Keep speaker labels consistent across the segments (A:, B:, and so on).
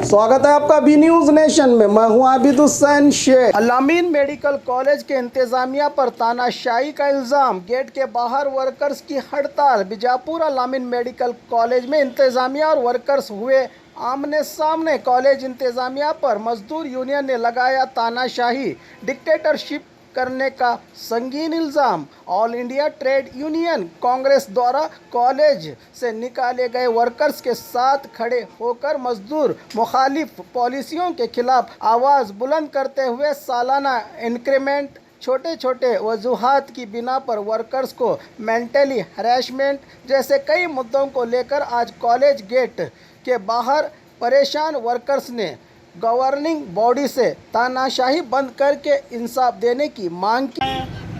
A: स्वागत है आपका बी न्यूज नेशन में। मैं हूं आबिद हुसैन शेख। अलामीन मेडिकल कॉलेज के इंतजामिया पर तानाशाही का इल्जाम, गेट के बाहर वर्कर्स की हड़ताल। बीजापुर अलामीन मेडिकल कॉलेज में इंतजामिया और वर्कर्स हुए आमने सामने। कॉलेज इंतजामिया पर मजदूर यूनियन ने लगाया तानाशाही, डिक्टेटरशिप करने का संगीन इल्ज़ाम। All India trade union Congress द्वारा कॉलेज से निकाले गए वर्कर्स के साथ खड़े होकर मजदूर मुखालिफ पॉलिसियों के खिलाफ आवाज़ बुलंद करते हुए सालाना इंक्रीमेंट, छोटे छोटे वजूहात की बिना पर वर्कर्स को मेंटली हरेसमेंट जैसे कई मुद्दों को लेकर आज कॉलेज गेट के बाहर परेशान वर्कर्स ने गवर्निंग बॉडी से तानाशाही बंद करके इंसाफ देने की मांग की।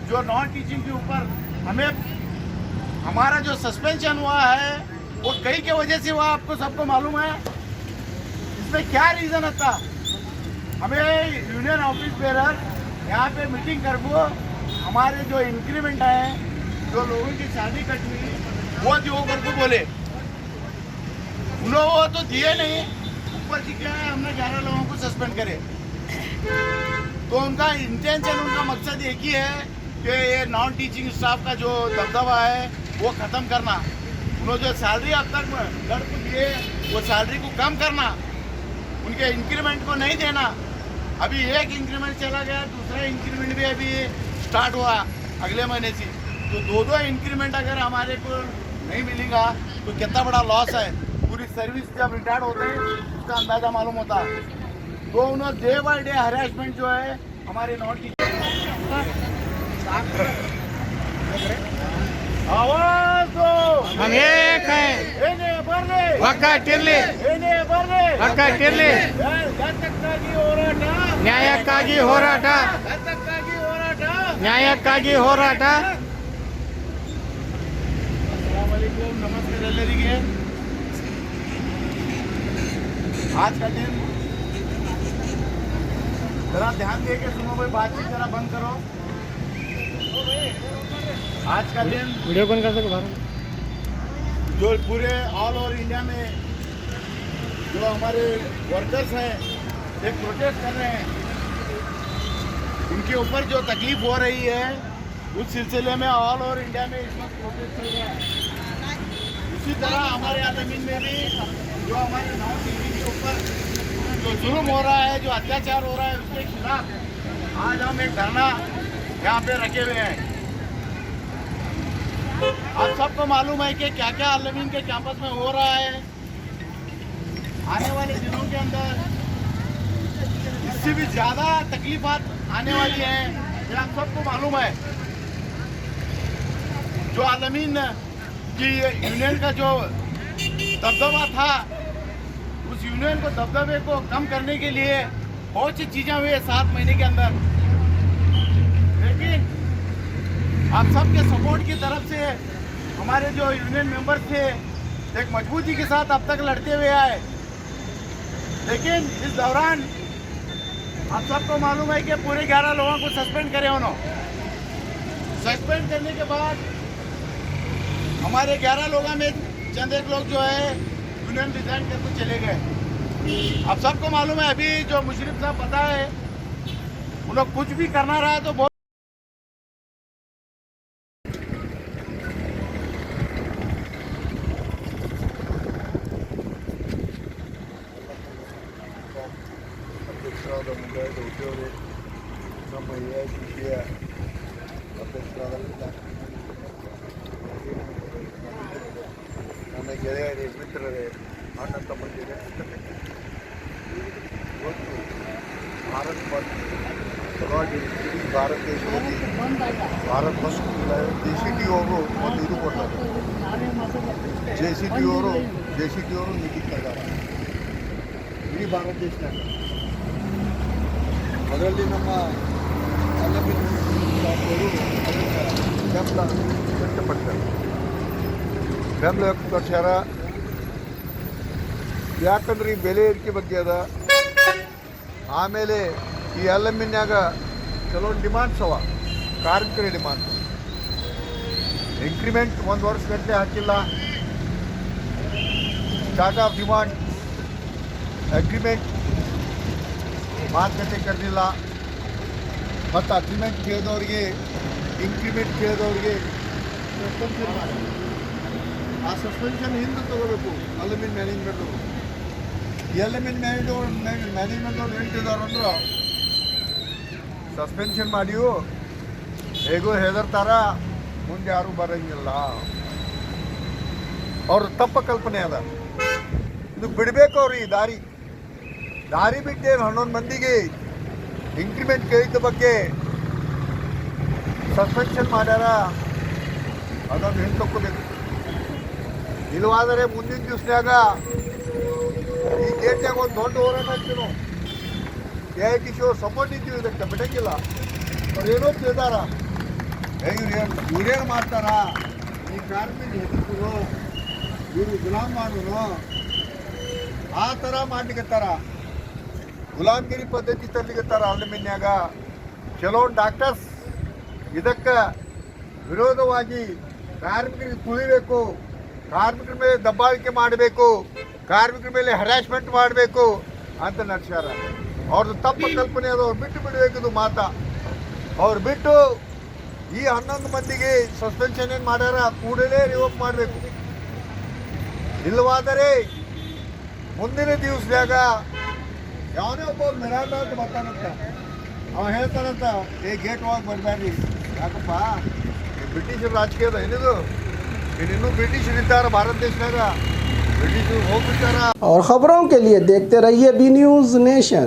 B: जो नॉन टीचिंग के ऊपर हमें हमारा जो सस्पेंशन हुआ है वो कई के वजह से हुआ, आपको सबको मालूम है। इसमें क्या रीज़न था? हमें यूनियन ऑफिस बेरर यहाँ पे मीटिंग कर वो हमारे जो इंक्रीमेंट है, जो लोगों की शादी कट हुई, वो जो करके बोले उन्होंने वो तो दिए नहीं। ऊपर जी क्या है, हमने 11 लोगों को सस्पेंड करे। तो उनका इंटेंशन, उनका मकसद एक ही है कि ये नॉन टीचिंग स्टाफ का जो दबदबा है वो ख़त्म करना। उन्होंने जो सैलरी अब तक लड़कों दिए वो सैलरी को कम करना, उनके इंक्रीमेंट को नहीं देना। अभी एक इंक्रीमेंट चला गया, दूसरा इंक्रीमेंट भी अभी स्टार्ट हुआ अगले महीने से। तो दो इंक्रीमेंट अगर हमारे को नहीं मिलेगा तो कितना बड़ा लॉस है। पूरी सर्विस जब रिटायर्ड होते हैं उसका अंदाजा मालूम होता है। तो उन्होंने डे बाय डे हरेसमेंट जो है हमारे नॉन टीचर आवाज दो,
C: हम एक हैं,
B: ಏನೇ ಬರ್ಲಿ
C: ಒಗ್ಗಟ್ಟಿರ್ಲಿ,
B: ಏನೇ ಬರ್ಲಿ
C: ಒಗ್ಗಟ್ಟಿರ್ಲಿ,
B: ನ್ಯಾಯಕ್ಕಾಗಿ ಹೋರಾಟ,
C: ನ್ಯಾಯಕ್ಕಾಗಿ ಹೋರಾಟ,
B: ನ್ಯಾಯಕ್ಕಾಗಿ ಹೋರಾಟ.
C: ನ್ಯಾಯಕ್ಕಾಗಿ ಹೋರಾಟ.
B: अस्सलाम वालेकुम, नमस्कार ಎಲ್ಲರಿಗೆ। आज का दिन जरा ध्यान दे के सुनो भाई, बातचीत जरा बंद करो। आज का दिन
C: वीडियो कौन कर सके बाहर?
B: जो पूरे ऑल ओवर इंडिया में जो हमारे वर्कर्स हैं एक प्रोटेस्ट कर रहे हैं, उनके ऊपर जो तकलीफ हो रही है उस सिलसिले में ऑल ओवर इंडिया में इस वक्त प्रोटेस्ट चल रहा है। उसी तरह हमारे अलामीन में भी जो हमारे नॉन टीचिंग के ऊपर जो जुल्म हो रहा है, जो अत्याचार हो रहा है, उसके खिलाफ आज हम एक धरना यहाँ पे रखे हुए हैं। आप सबको मालूम है कि क्या क्या अलामीन के कैंपस में हो रहा है। आने वाले दिनों के अंदर इससे भी ज़्यादा तकलीफात आने वाली हैं, ये आप सबको मालूम है। जो अलामीन की यूनियन का जो दबदबा था, उस यूनियन को दबदबे को कम करने के लिए बहुत सी चीज़ें हुई 7 महीने के अंदर। लेकिन आप सबके सपोर्ट की तरफ से हमारे जो यूनियन मेंबर थे एक मजबूती के साथ अब तक लड़ते हुए आए। लेकिन इस दौरान आप सबको मालूम है कि पूरे 11 लोगों को सस्पेंड करे उन्होंने। सस्पेंड करने के बाद हमारे 11 लोगों में चंद एक लोग जो है यूनियन रिजाइन करके चले गए। आप सबको मालूम है अभी जो मुशर्रफ साहब पता है, उन लोग कुछ भी करना रहा तो बहुत
D: ನನ್ನ ಗೆಳೆಯರೇ, ಮಿತ್ರರೇ, ಅಣ್ಣ ತಮ್ಮಂದಿರೇ, ಇವತ್ತು ಭಾರತ ಸಲುವಾಗಿ ಇಡೀ ಭಾರತ ದೇಶದಲ್ಲಿ ಭಾರತ ಫಸ್ಟ್ JCTU ಅವರು ಒಂದು ಇದು ಕೊಡ್ತಾರೆ. JCTU ಅವರು ಮೀಟಿಂಗ್ ಕರೆದಾರ ಇಡೀ ಭಾರತ ದೇಶದಾಗ. ಅದರಲ್ಲಿ ನಮ್ಮ ಅಲಾಮೀನ್ ಅವರು ಬೆಂಬಲ ವ್ಯಕ್ತಪಡ್ತಾರೆ. ಬೆಂಬಲ ವ್ಯಕ್ತಪಡಿಸ್ಯಾರ. ಯಾಕಂದ್ರೆ ಈ ಬೆಲೆ ಏರಿಕೆ ಬಗ್ಗೆ ಅದ. ಆಮೇಲೆ ಈ ಅಲಾಮೀನ್ಯಾಗ ಕೆಲವೊಂದು ಡಿಮಾಂಡ್ಸ್ ಅವ, ಕಾರ್ಮಿಕರ ಡಿಮಾಂಡ್ಸ್. ಇಂಕ್ರಿಮೆಂಟ್ 1 ವರ್ಷ ಗಟ್ಟಲೆ ಹಾಕಿಲ್ಲ. ಚಾರ್ಟ್ ಆಫ್ ಡಿಮಾಂಡ್ ಅಗ್ರಿಮೆಂಟ್ ಮಾತುಕತೆ ಕರೆದಿಲ್ಲ ಮತ್ತು ಅಗ್ರಿಮೆಂಟ್ ಕೇಳಿದವ್ರಿಗೆ ಇಂಕ್ರಿಮೆಂಟ್ ಕೇಳಿದವ್ರಿಗೆ ಸಸ್ಪೆನ್ಷನ್ ಮಾಡಿ ಆ ಸಸ್ಪೆನ್ಷನ್ ಹಿಂದೆ ತಗೋಬೇಕು ಅಲ್ಯೂಮಿನ್ ಮ್ಯಾನೇಜ್ಮೆಂಟು ಎಲ್ಎಮ್ಎನ್ ಮ್ಯಾನೇಜ್ಮೆಂಟವ್ರು ಹೇಳ್ತಿದಾರಂದ್ರೆ ಸಸ್ಪೆನ್ಷನ್ ಮಾಡಿಯು ಹೇಗೋ ಹೆದರ್ತಾರ ಮುಂದೆ ಯಾರೂ ಬರೋಂಗಿಲ್ಲ ಅವ್ರ ತಪ್ಪ ಕಲ್ಪನೆ ಅದ ಇದು ಬಿಡಬೇಕು ಅವ್ರಿಗೆ ದಾರಿ ಬಿಟ್ಟೇನು 11 ಮಂದಿಗೆ ಇಂಕ್ರಿಮೆಂಟ್ ಕೇಳಿದ ಬಗ್ಗೆ ಸಸ್ಪೆನ್ಷನ್ ಮಾಡ್ಯಾರ ಅದನ್ನು ಹಿಂತಕ್ಕೋಬೇಕು ಇಲ್ಲವಾದರೆ ಮುಂದಿನ ದಿವಸನಾಗ ಈ ಗೇಟ್ನಾಗ ಒಂದು ದೊಡ್ಡ ಹೋರಾಟ ಹಾಕ್ತೀವಿ ನಾವು AITC ಸಪೋರ್ಟ್ ಇದ್ದೀವಿ ಇದಕ್ಕೆ ಬಿಡಂಗಿಲ್ಲ ಅವ್ರು ಏನೋ ತಿಳಿದಾರ ಇವ್ರೇನು ಮಾಡ್ತಾರ ಈ ಕಾರ್ಮಿಕ ಹೆದರ್ಕರು ಇವ್ರು ಗುಲಾಮ್ ಮಾಡೋರು ಆ ಥರ ಮಾಡ್ಲಿಕ್ಕತ್ತಾರ ಗುಲಾಮ್ಗಿರಿ ಪದ್ಧತಿ ತರ್ಲಿಕ್ಕತ್ತಾರ ಅಲ್ಯೂಮಿನ್ಯಾಗ ಕೆಲವೊಂದು ಡಾಕ್ಟರ್ಸ್ ಇದಕ್ಕೆ ವಿರೋಧವಾಗಿ ಕಾರ್ಮಿಕರಿಗೆ ತುಳಿಬೇಕು ಕಾರ್ಮಿಕರ ಮೇಲೆ ದಬ್ಬಾಳಿಕೆ ಮಾಡಬೇಕು ಕಾರ್ಮಿಕರ ಮೇಲೆ ಹರಾಸ್ಮೆಂಟ್ ಮಾಡಬೇಕು ಅಂತ ನಡೆಸ್ಯಾರ ಅವ್ರದ್ದು ತಪ್ಪು ಕಲ್ಪನೆ ಅದು ಅವ್ರು ಬಿಟ್ಟು ಬಿಡಬೇಕಿದು ಮಾತಾ ಅವ್ರು ಬಿಟ್ಟು ಈ 11 ಮಂದಿಗೆ ಸಸ್ಪೆನ್ಷನ್ ಏನು ಮಾಡ್ಯಾರ ಕೂಡಲೇ ರಿವೋಕ್ ಮಾಡಬೇಕು ಇಲ್ಲವಾದರೆ ಮುಂದಿನ ದಿವಸದಾಗ ಯಾವನೇ ಒಬ್ಬ ಮಿರಾಂಡ ಅಂತ ಬರ್ತಾನಂತ ಅವ ಹೇಳ್ತಾನಂತ ಗೇಟ್ ಒಳಗೆ ಬರಬೇಡ್ರಿ ಯಾಕಪ್ಪ ಬ್ರಿಟಿಷರ ರಾಜಕೀಯದ ಏನಿದು ಇನ್ನೂ ಬ್ರಿಟಿಷರು ಇದ್ದಾರೆ ಭಾರತ ದೇಶದಾಗ ಬ್ರಿಟಿಷರು ಹೋಗ್ಬಿಟ್ಟಾರ
A: और खबरों के लिए देखते रहिए बी न्यूज़ नेशन।